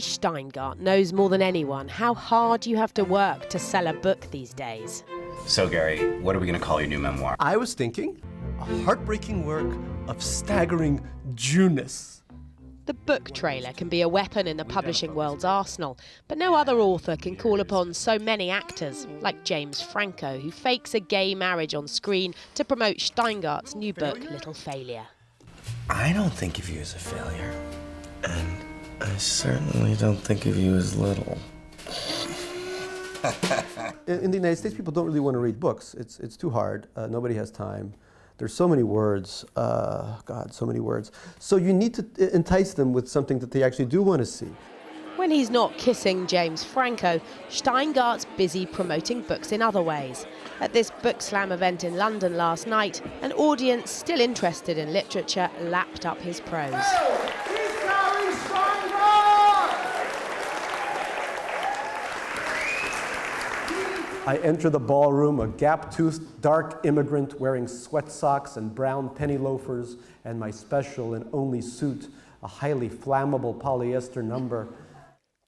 Shteyngart knows more than anyone how hard you have to work to sell a book these days. So, Gary, what are we going to call your new memoir? I was thinking a heartbreaking work of staggering Jewness. The book trailer can be a weapon in the publishing world's arsenal, but no other author can call upon so many actors, like James Franco, who fakes a gay marriage on screen to promote Shteyngart's new book, Little Failure. I don't think of you as a failure, and I certainly don't think of you as little. In the United States, people don't really want to read books. It's too hard. Nobody has time. There's so many words. God, so many words. So you need to entice them with something that they actually do want to see. When he's not kissing James Franco, Shteyngart's busy promoting books in other ways. At this book slam event in London last night, an audience still interested in literature lapped up his prose. I enter the ballroom, a gap-toothed, dark immigrant wearing sweat socks and brown penny loafers, and my special and only suit, a highly flammable polyester number.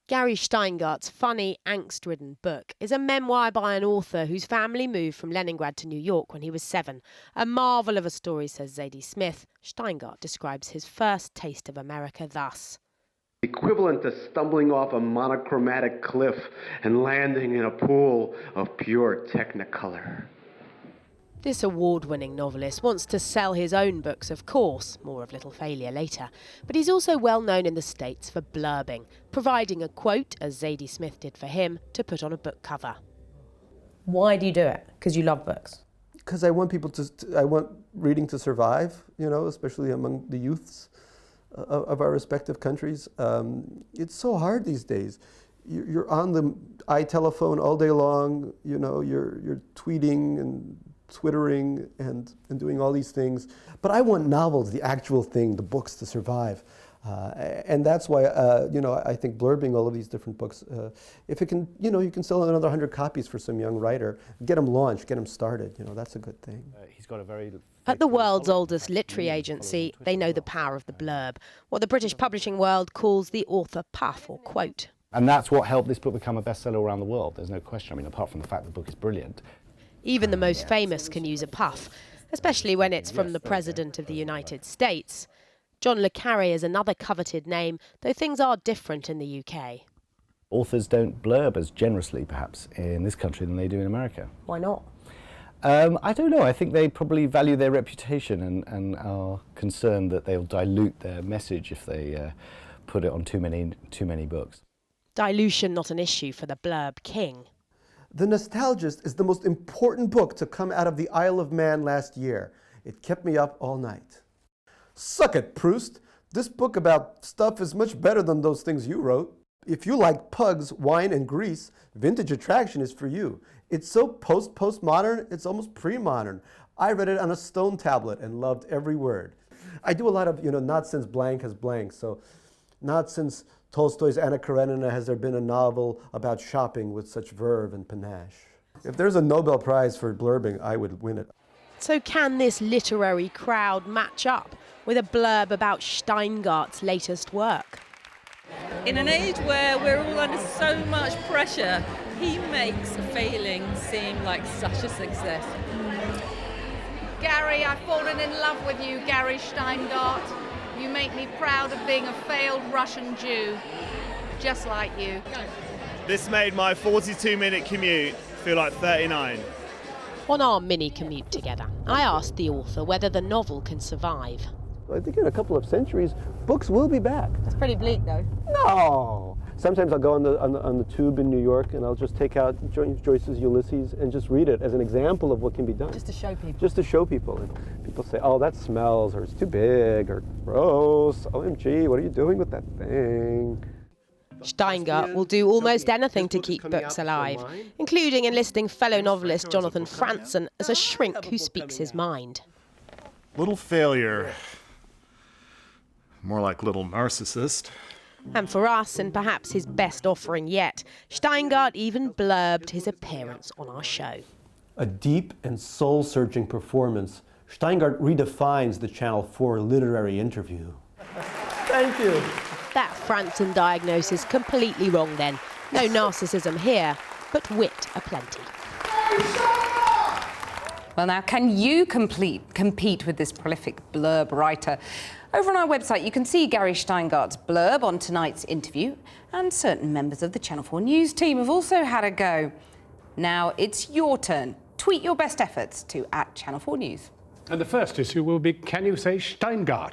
Gary Shteyngart's funny, angst-ridden book is a memoir by an author whose family moved from Leningrad to New York when he was 7. A marvel of a story, says Zadie Smith. Shteyngart describes his first taste of America thus. Equivalent to stumbling off a monochromatic cliff and landing in a pool of pure technicolor. This award-winning novelist wants to sell his own books, of course, more of Little Failure later, but he's also well known in the States for blurbing, providing a quote, as Zadie Smith did for him, to put on a book cover. Why do you do it? Because you love books? Because I want people I want reading to survive, you know, especially among the youths of our respective countries. It's so hard these days. You're on the iTelephone all day long, you know, you're tweeting and Twittering and doing all these things. But I want novels, the actual thing, the books to survive. And that's why, you know, I think blurbing all of these different books, if it can, you know, you can sell another 100 copies for some young writer, get them launched, get them started, you know, that's a good thing. He's got a very... At the world's oldest literary agency, they know the power of the blurb, what the British publishing world calls the author puff or quote. And that's what helped this book become a bestseller around the world, there's no question. I mean, apart from the fact the book is brilliant. Even the most famous can use a puff, especially when it's from the President of the United States. John le Carré is another coveted name, though things are different in the UK. Authors don't blurb as generously, perhaps, in this country than they do in America. Why not? I don't know. I think they probably value their reputation and are concerned that they'll dilute their message if they put it on too many books. Dilution not an issue for the blurb king. The Nostalgist is the most important book to come out of the Isle of Man last year. It kept me up all night. Suck it, Proust. This book about stuff is much better than those things you wrote. If you like pugs, wine, and grease, Vintage Attraction is for you. It's so postmodern, it's almost pre-modern. I read it on a stone tablet and loved every word. I do a lot of, you know, not since blank has blank, so not since Tolstoy's Anna Karenina has there been a novel about shopping with such verve and panache. If there's a Nobel Prize for blurbing, I would win it. So can this literary crowd match up with a blurb about Shteyngart's latest work? In an age where we're all under so much pressure, he makes failing seem like such a success. Gary, I've fallen in love with you, Gary Shteyngart. You make me proud of being a failed Russian Jew, just like you. This made my 42-minute commute feel like 39. On our mini commute together, I asked the author whether the novel can survive. I think in a couple of centuries, books will be back. That's pretty bleak, though. No! Sometimes I'll go on the tube in New York and I'll just take out Joyce's Ulysses and just read it as an example of what can be done. Just to show people. Just to show people. And people say, oh, that smells, or it's too big, or gross, OMG, what are you doing with that thing? Shteyngart will do almost anything to keep books alive, including enlisting fellow novelist Jonathan Franzen as a shrink who speaks his mind. Little Failure. More like Little Narcissist. And for us, and perhaps his best offering yet, Shteyngart even blurbed his appearance on our show. A deep and soul-searching performance, Shteyngart redefines the Channel 4 literary interview. Thank you. That Franton diagnosis completely wrong then. No narcissism here, but wit aplenty. Well, now, can you compete with this prolific blurb writer? Over on our website, you can see Gary Shteyngart's blurb on tonight's interview, and certain members of the Channel 4 News team have also had a go. Now it's your turn. Tweet your best efforts to @Channel 4 News. And the first issue will be, can you say Shteyngart?